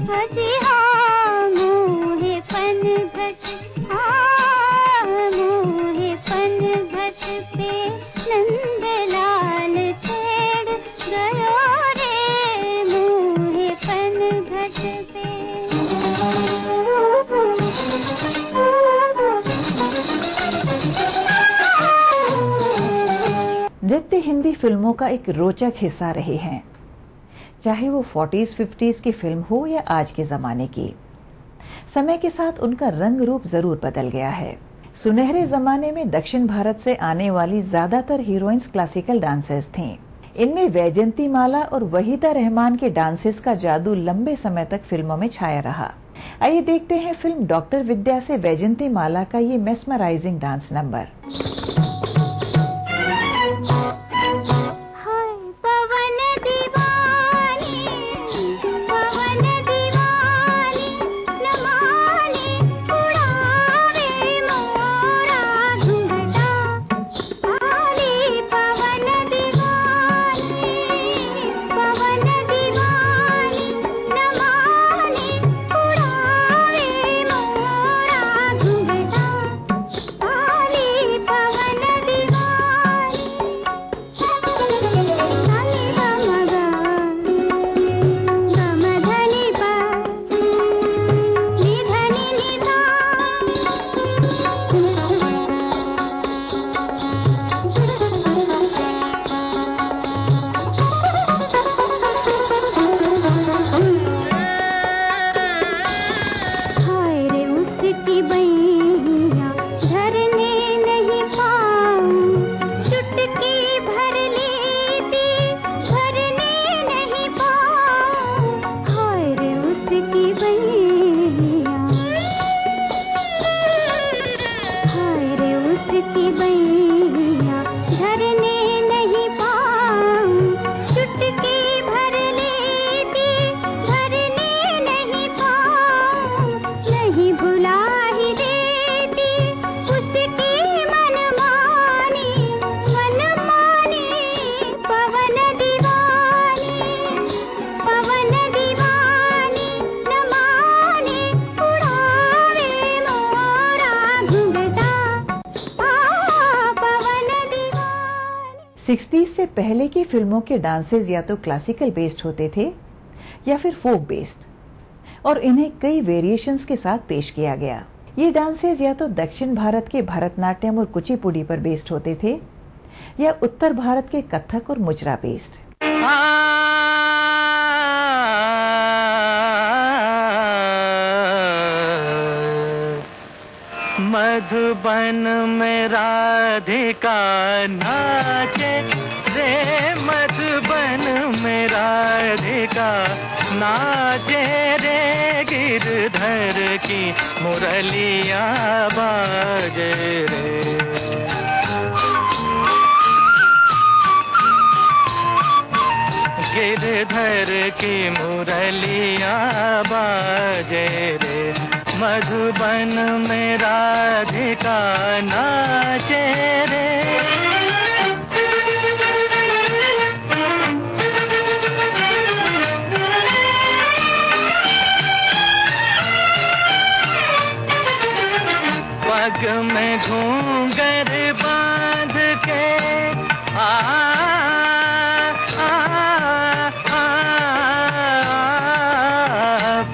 हजी हाँ मोहे पन घट, हाँ मोहे पन घट पे नंदलाल छेड़ गयो रे मोहे पन घट पे। नृत्य हिंदी फिल्मों का एक रोचक हिस्सा रहे हैं, चाहे वो 40s 50s की फिल्म हो या आज के जमाने की। समय के साथ उनका रंग रूप जरूर बदल गया है। सुनहरे जमाने में दक्षिण भारत से आने वाली ज्यादातर हीरोइंस क्लासिकल डांसर्स थीं। इनमें वैजयंती माला और वहीदा रहमान के डांसेस का जादू लंबे समय तक फिल्मों में छाया रहा। आइए देखते हैं फिल्म डॉक्टर विद्या से वैजयंती माला का ये मेस्मराइजिंग डांस नंबर। से पहले की फिल्मों के डांसेस या तो क्लासिकल बेस्ड होते थे या फिर फोक बेस्ड, और इन्हें कई वेरिएशंस के साथ पेश किया गया। ये डांसेस या तो दक्षिण भारत के भरतनाट्यम और कुचिपुड़ी पर बेस्ड होते थे या उत्तर भारत के कथक और मुजरा बेस्ड। मधुबन में राधिका नाचे रे, मधुबन में राधिका नाचे रे, गिरधर की मुरलिया बाजे रे। गिरधर की मुरलिया बाजे रे, मधुबन में राधिका नाचे रे। पग में घूंघर बांध के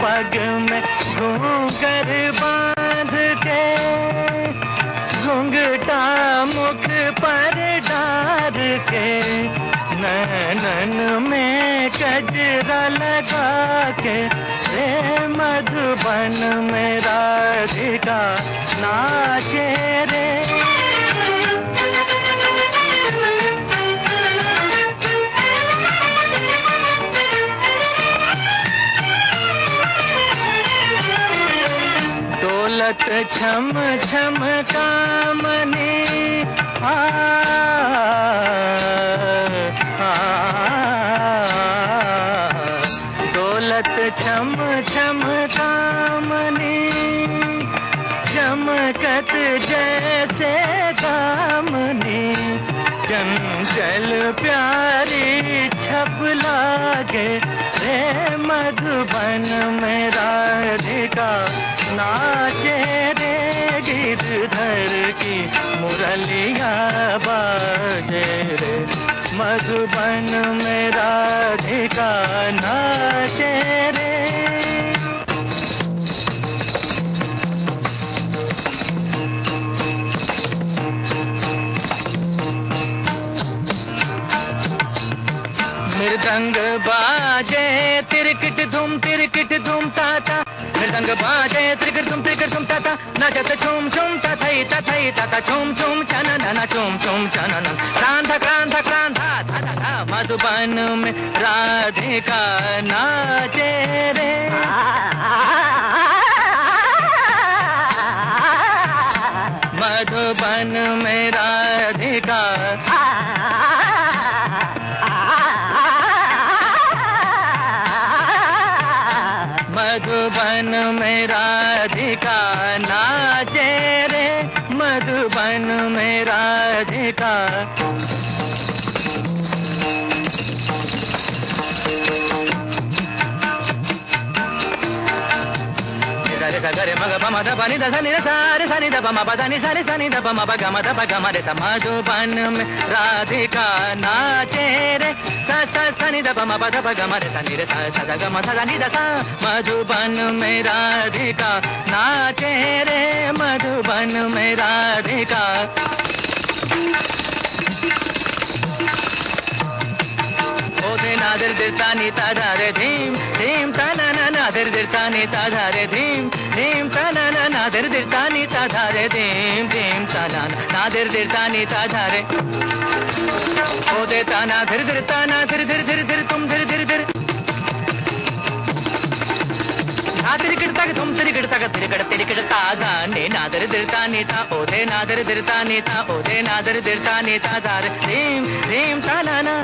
पग में घूंघर बांध के घूंघटा मुख पर डार के, नैनन में गजरा लगा के रे, मधुबन में राधिका नाचे रे। दौलत छम छम कामनी दौलत छम छम कामनी, चमकत जैसे दामनी, चंचल प्यारी छप लागे रे, मधुबन में राधिका नाचे रे, गिरधर की मुरलिया बाजे रे, मधुबन में राधिका नाचे रे। मृदंग बाजे तिरकिट धूम ताता, मृदंग बाजे तिरकिट धूम ताता, नचत झूम झूम तथई तथई तथा झूम झूम चनन झूम झूम चनन, क्रांधा क्रांधा क्रांधा धा धा धा, मधुबन में राधिका नाचे रे। मधुबन में राधिका, मधुबन में राधिका नाचे रे, मधुबन में राधिका। गरे मग पम द पनि द सनि द सारे सनि द पम प द नि सारे सनि द पम प ग म द प ग म रे स, मधुबन में राधिका नाचे रे, स स सनि द पम प द प ग म रे स नि रे स स ग म थ द नि द सा, मधुबन में राधिका नाचे रे, मधुबन में राधिका। ओदे नादर दिरता नीता धारे धीम धीम तना नादर दिरता नीता धारे धीम धीम तना नादर दिरता नीता धारे धीम धीम तना नादर दिरता नीता धारे। ओदे ताना धीर धीर ताना धीर धीर धीर धीर तुम धीर धीर धीर, तिरकिड़ता तुम तिरकिड़ता तिरकिड़ता गाने नादर दिरता नीता, ओदे नादर दिरता नीता, ओदे नादर दिरता नीता धारे धीम धीम तना ना।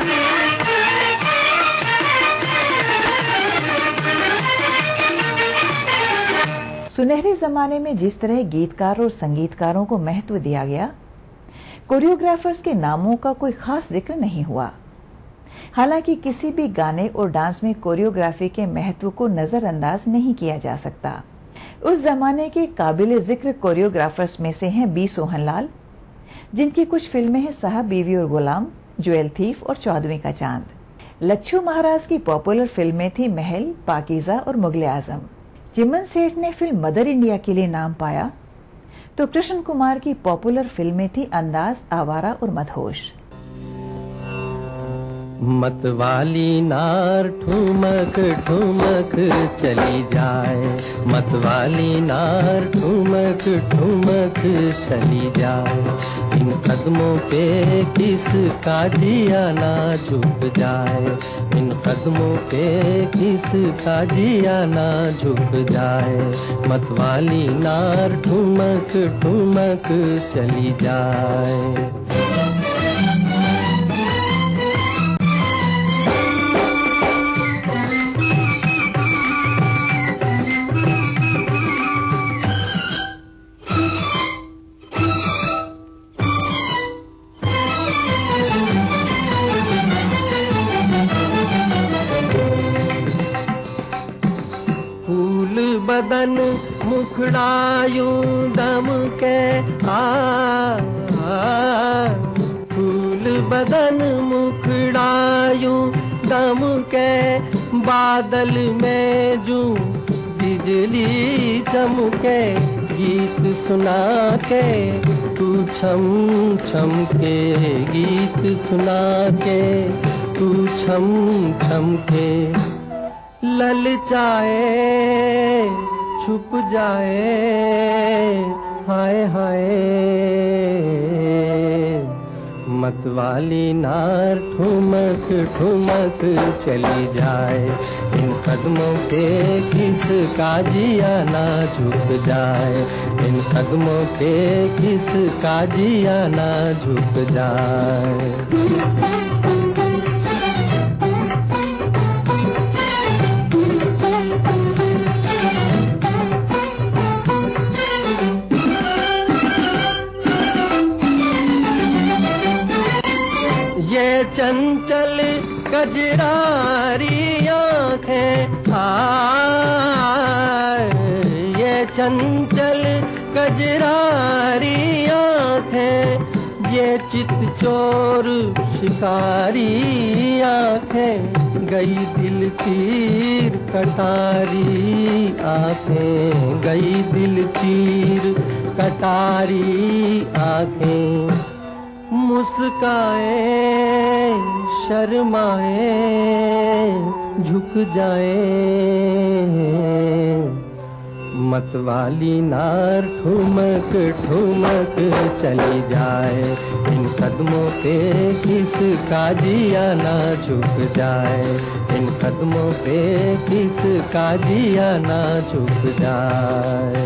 सुनहरे जमाने में जिस तरह गीतकार और संगीतकारों को महत्व दिया गया, कोरियोग्राफर्स के नामों का कोई खास जिक्र नहीं हुआ। हालांकि किसी भी गाने और डांस में कोरियोग्राफी के महत्व को नजरअंदाज नहीं किया जा सकता। उस जमाने के काबिले जिक्र कोरियोग्राफर्स में से हैं बी सोहनलाल, जिनकी कुछ फिल्में हैं साहब बीवी और गुलाम, ज्वेल थीफ और 14वीं का चांद। लच्छू महाराज की पॉपुलर फिल्में थी महल, पाकीज़ा और मुगले आजम। चिमन सेठ ने फिल्म मदर इंडिया के लिए नाम पाया, तो कृष्ण कुमार की पॉपुलर फिल्में थी अंदाज, आवारा और मदहोश। मतवाली नार ठुमक ठुमक चली जाए, मतवाली नार ठुमक ठुमक चली जाए, इन कदमों पे किसका जिया ना झुक जाए, इन कदमों पे किसका जिया ना झुक जाए, मतवाली नार ठुमक ठुमक चली जाए। बदन मुखड़ायूं दम के फूल बदन मुखड़ायूं दम के, बादल में जूं बिजली चमके, गीत सुना के तू छम छम के, गीत सुना के तू छम छम के, ललचाए छुप जाए हाय हाय, मतवाली नार ठुमक ठुमक चली जाए, इन कदमों पे किसका जिया ना झुक जाए, इन कदमों पे किसका जिया ना झुक जाए। चंचल कजरारी आँखें चंचल कजरारी आंखें, ये चित चोर शिकारी आंखें, गई दिल तीर कटारी आंखें, गई दिल तीर कटारी आंखें। मुस्काए शर्माए झुक जाए, मतवाली नार ठुमक ठुमक चली जाए, इन कदमों पे किसका जिया ना झुक जाए, इन कदमों पे किसका जिया ना झुक जाए।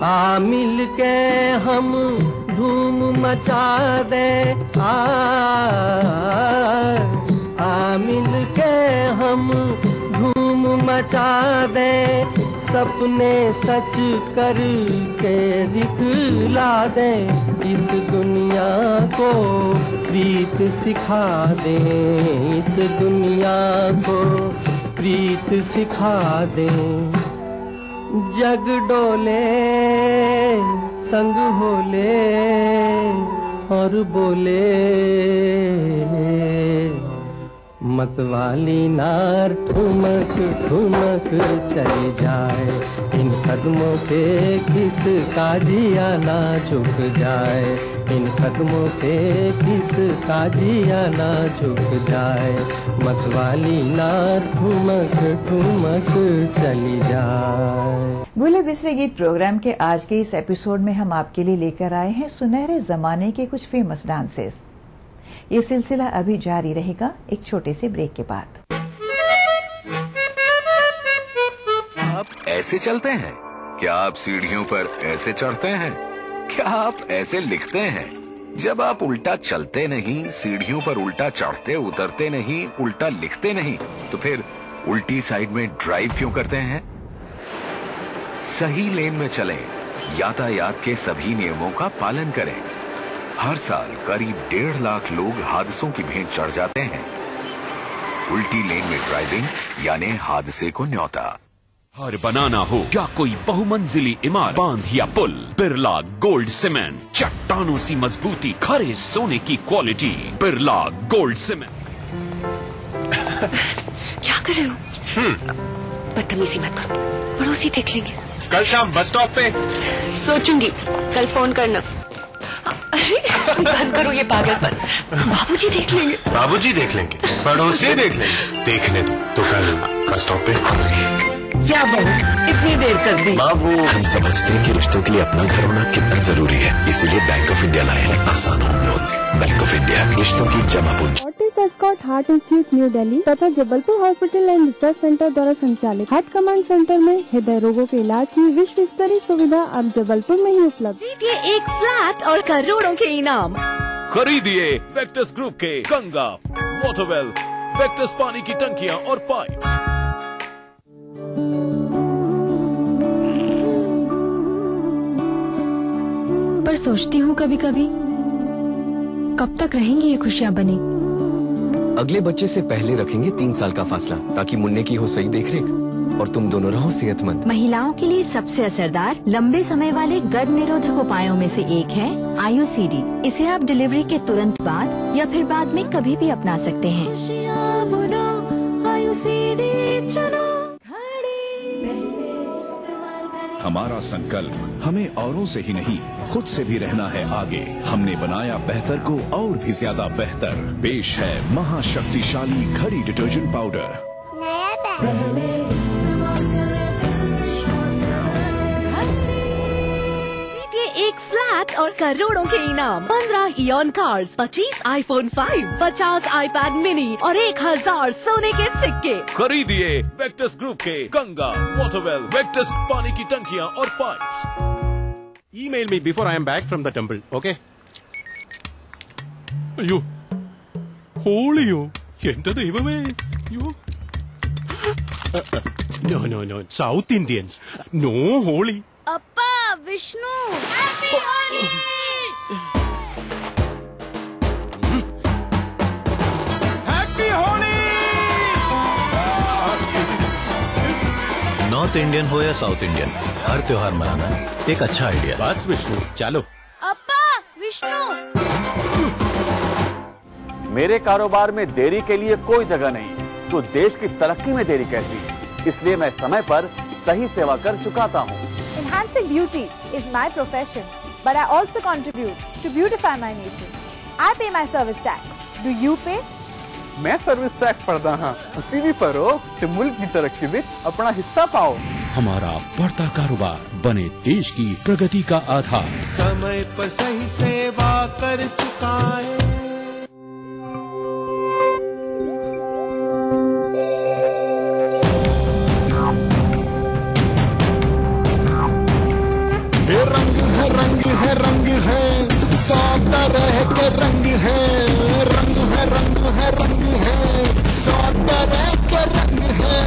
आ मिल के हम धूम मचा दे, आ मिल के हम धूम मचा दे, सपने सच कर के दिखला दे, इस दुनिया को प्रीत सिखा दे, इस दुनिया को प्रीत सिखा दे। जग डोले संग होले और बोले, मतवाली नार ठुमक ठुमक चली जाए, इन कदमों पे किसका जिया ना झुक जाए, इन कदमों पे किसका जिया ना झुक जाए, मतवाली नार ठुमक ठुमक चली जाए। भूले बिसरे गीत प्रोग्राम के आज के इस एपिसोड में हम आपके लिए लेकर आए हैं सुनहरे जमाने के कुछ फेमस डांसेस। ये सिलसिला अभी जारी रहेगा एक छोटे से ब्रेक के बाद। आप ऐसे चलते हैं? क्या आप सीढ़ियों पर ऐसे चढ़ते हैं? क्या आप ऐसे लिखते हैं? जब आप उल्टा चलते नहीं, सीढ़ियों पर उल्टा चढ़ते उतरते नहीं, उल्टा लिखते नहीं, तो फिर उल्टी साइड में ड्राइव क्यों करते हैं? सही लेन में चलें, यातायात के सभी नियमों का पालन करें। हर साल करीब 1.5 लाख लोग हादसों की भेंट चढ़ जाते हैं। उल्टी लेन में ड्राइविंग यानी हादसे को न्योता। हर बनाना हो क्या कोई बहुमंजिली इमारत, बांध या पुल, बिरला गोल्ड सीमेंट, चट्टानों सी मजबूती, खरे सोने की क्वालिटी, बिरला गोल्ड सीमेंट। क्या कर रहे हो? बदतमीजी मत करो, पड़ोसी देख लेंगे। कल शाम बस स्टॉप पे सोचूंगी, कल फोन करना। अरे बंद करो ये पागलपन, बाबूजी देख लेंगे। बाबूजी देख लेंगे, पड़ोसी देख लेंगे, देखने दो तो कल बस स्टॉप पे। क्या बहू इतनी देर कर दी? बाबू, हम समझते हैं कि रिश्तों के लिए अपना घर होना कितना जरूरी है, इसीलिए बैंक ऑफ इंडिया लाए हैं आसान home loans. Bank of India, रिश्तों की जमा पूंजी। Fortis Escort heart institute New Delhi तथा Jabalpur hospital and research centre द्वारा संचालित हार्ट कमांड सेंटर में हृदय रोगों के इलाज की विश्व स्तरीय सुविधा अब जबलपुर में ही उपलब्ध। जीतिए एक फ्लैट और करोड़ों के इनाम। खरीदिए वेक्टस ग्रुप के गंगा, वाटरवेल, वेक्टस पानी की टंकियां और पाइप। पर सोचती हूँ कभी कभी, कब तक रहेंगी ये खुशियाँ बनी? अगले बच्चे से पहले रखेंगे 3 साल का फासला, ताकि मुन्ने की हो सही देखरेख और तुम दोनों रहो सेहतमंद। महिलाओं के लिए सबसे असरदार लंबे समय वाले गर्भ निरोधक उपायों में से एक है आयुसीडी। इसे आप डिलीवरी के तुरंत बाद या फिर बाद में कभी भी अपना सकते हैं। हमारा संकल्प हमें औरों से ही नहीं खुद से भी रहना है आगे। हमने बनाया बेहतर को और भी ज्यादा बेहतर। पेश है महाशक्तिशाली घड़ी डिटर्जेंट पाउडर। एक फ्लैट और करोड़ों के इनाम। 15 ion cars, 25 iPhone 5, 50 iPad mini और 1000 सोने के सिक्के। खरीदिए वेक्टस ग्रुप के गंगा, वाटरवेल, वेक्टस पानी की टंकियां और pipes. Email me before I am back from the temple, okay? ഹോളിയോ? എന്റെ ദൈവമേ! No no no, South Indians no Holi. അപ്പാ Vishnu, happy Holi! Happy Holi! North Indian हो या साउथ इंडियन, हर त्योहार मनाना एक अच्छा आइडिया। बस विष्णु चलो। अप्पा विष्णु, मेरे कारोबार में देरी के लिए कोई जगह नहीं, तो देश की तरक्की में देरी कैसी? इसलिए मैं समय पर सही सेवा कर चुकाता हूँ। Enhancing beauty is my profession, but I also contribute to beautify my nation. I pay my service tax. Do you pay? मैं सर्विस टैक्स भरदा हां, तुसी भी भरो ते मुल्क की तरक्की में अपना हिस्सा पाओ। हमारा बढ़ता कारोबार बने देश की प्रगति का आधार। समय पर सही सेवा कर चुकाए। रंग है सात तरह के रंग है, रंग है सात तरह के रंग है।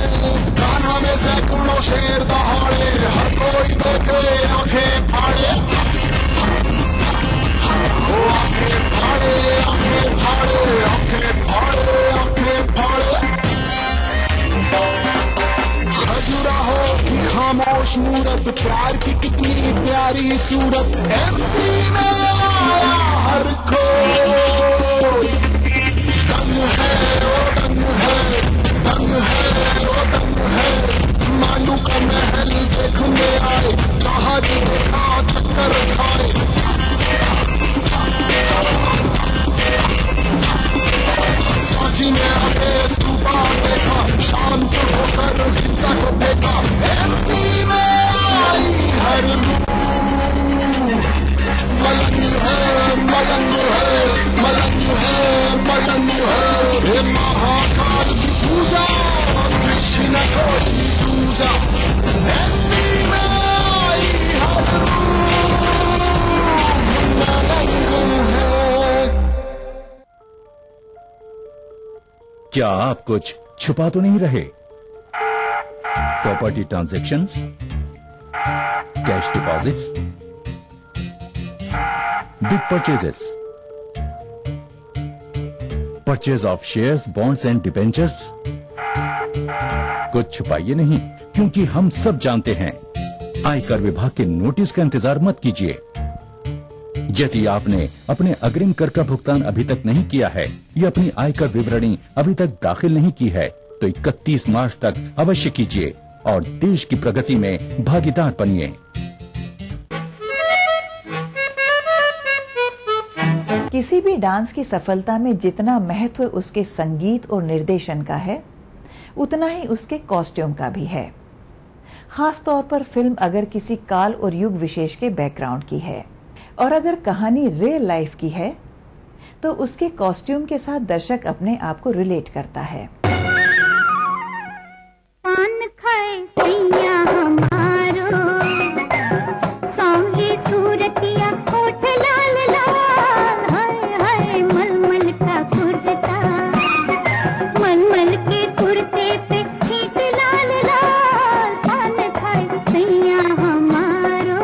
कान्हा में सैकड़ों शेर दहाड़े, हर कोई देखे आंखें फाड़े, वो आंखें फाड़े, आंखें फाड़े, आंखें फाड़े, आंखें फाड़े। खजुराहो की खामोश मूरत, प्यार की कितनी प्यारी सूरत। एमपी में आया हर कोई, दंग है वो दंग है, दंग है वो दंग है। मालू का महल देखने आए, जहाज देखा चक्कर खाए। सांची में आके स्तूपा देखा, शांत होकर हिंसा को देखा। एमपी में आई हर मलंग है, मलंग है, मलंग है, मलंग है। हे महाकाल की पूजा, कृष्ण कोई पूजा। एमपी में आई हर मलंग है। क्या आप कुछ छुपा तो नहीं रहे? Property transactions, cash deposits, big purchases, purchase of shares, bonds and debentures. कुछ छुपाइए नहीं, क्योंकि हम सब जानते हैं। आयकर विभाग के नोटिस का इंतजार मत कीजिए। यदि आपने अपने अग्रिम कर का भुगतान अभी तक नहीं किया है या अपनी आयकर विवरणी अभी तक दाखिल नहीं की है, तो 31 मार्च तक अवश्य कीजिए और देश की प्रगति में भागीदार बनिए। किसी भी डांस की सफलता में जितना महत्व उसके संगीत और निर्देशन का है, उतना ही उसके कॉस्ट्यूम का भी है। खास तौर पर फिल्म अगर किसी काल और युग विशेष के बैकग्राउंड की है और अगर कहानी रियल लाइफ की है, तो उसके कॉस्ट्यूम के साथ दर्शक अपने आप को रिलेट करता है। पान खाए सैया हमारो, सौंगी सूरतिया होठ लाल लाल। हाय हाय मलमल का कुर्ता, मलमल के कुर्ते पे छींट लाल लाल। पान खाए सैया हमारो।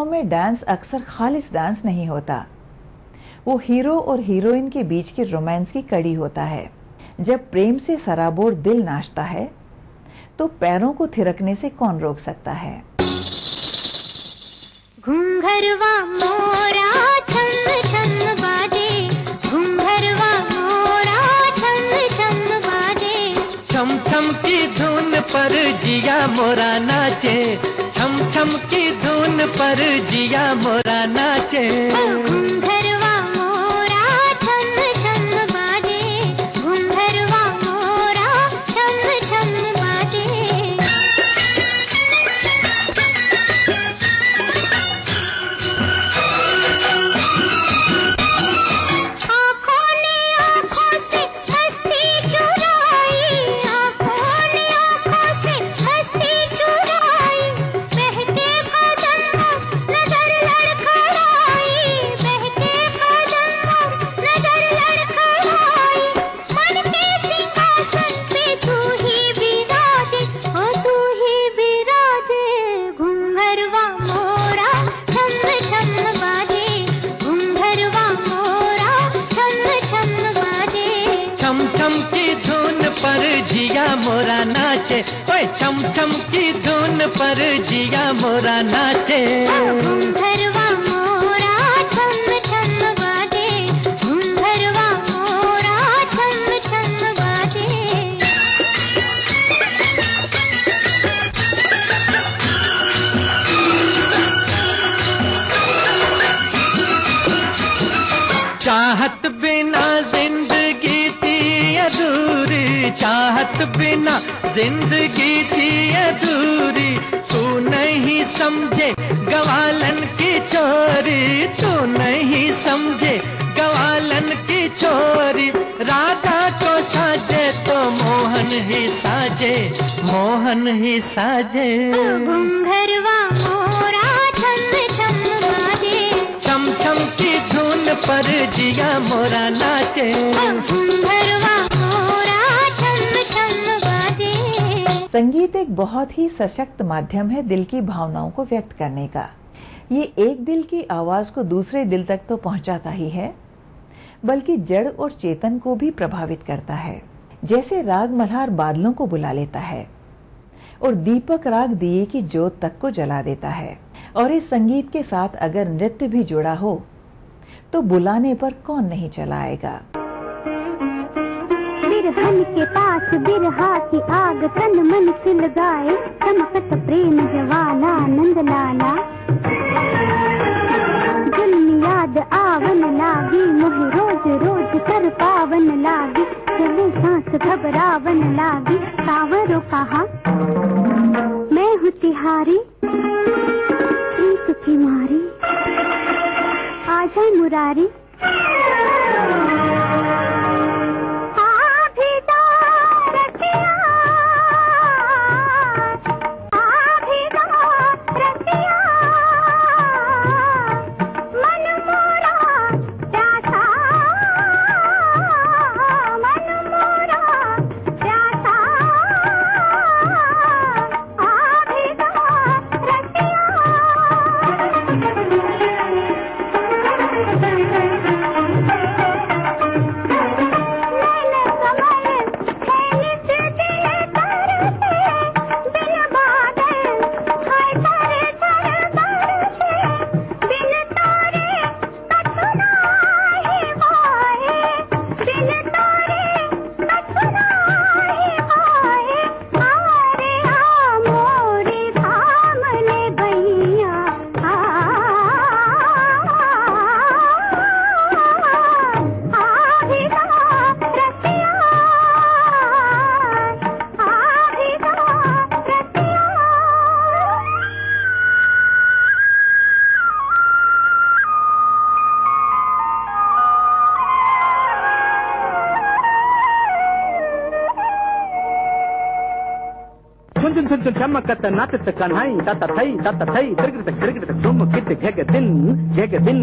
फिल्मों में डांस अक्सर खालिस डांस नहीं होता, वो हीरो और हीरोइन के बीच के रोमांस की कड़ी होता है। जब प्रेम से सराबोर दिल नाचता है तो पैरों को थिरकने से कौन रोक सकता है। घुंघरवा मोरा छन छन बाजे, घुंघरवा मोरा छन छन बाजे। छम छम की धुन पर जिया मोरा नाचे, छम छम की धुन पर जिया मोरा नाचे। घुंघरवा मोरा छन छन बाजे, घुंघरवा मोरा छन छन बाजे। आँखों ने आँखों से मस्ती चुराई, आँखों ने आँखों से मस्ती चुराई। बहके बदन पर नजर लड़खड़ाई, बहके बदन पर नजर लड़खड़ाई। मन के सिंहासन पे तू ही विराजे, ओ तू ही विराजे। घुंघरवा मोरा छन छन बाजे, घुंघरवा मोरा छन छन बाजे। छम छम की धुन पर जिया मोरा नाचे, ओए छम छम की धुन पर जिया मोरा नाचे। घुंघरवा मोरा छन छन बाजे, घुंघरवा मोरा छन छन बाजे। चाहत बिना जिंदगी थी अधूरी, चाहत बिना जिंदगी थी अधूरी। तू नहीं समझे गवालन की चोरी, तू नहीं समझे गवालन की चोरी। राधा को साजे तो मोहन ही साजे, मोहन ही साजे। घुंघरवा मोरा छन छन बाजे, छम छम की धुन पर जिया मोरा नाचे। घुंघरवा मोरा छन छन बाजे। संगीत एक बहुत ही सशक्त माध्यम है दिल की भावनाओं को व्यक्त करने का। ये एक दिल की आवाज को दूसरे दिल तक तो पहुंचाता ही है, बल्कि जड़ और चेतन को भी प्रभावित करता है। जैसे राग मल्हार बादलों को बुला लेता है और दीपक राग दिए की जोत तक को जला देता है। और इस संगीत के साथ अगर नृत्य भी जुड़ा हो तो बुलाने पर कौन नहीं चला आएगा। बिरहन के पास बिरहा की आग तन मन से लगाए, चमकत प्रेम जवाला नंद लाला। जुल्म याद आवन लागी, मुझे रोज रोज कर पावन लागी। चले सांस घबरावन लागी, सावरों कहा मैं हूँ तिहारी, प्रीत की मारी आजा मुरारी। ಚಮಕತ್ತ ನಾಚತ್ತ ಕನ್ಹಾಯಿ ತತ್ತ ಥೈ ತತ್ತ ಥೈ ತಿರುಗಿತ ತಿರುಗಿತ ಚುಮ್ಮ ಕಿತ್ತ ಘೆಗೆ ದಿನ್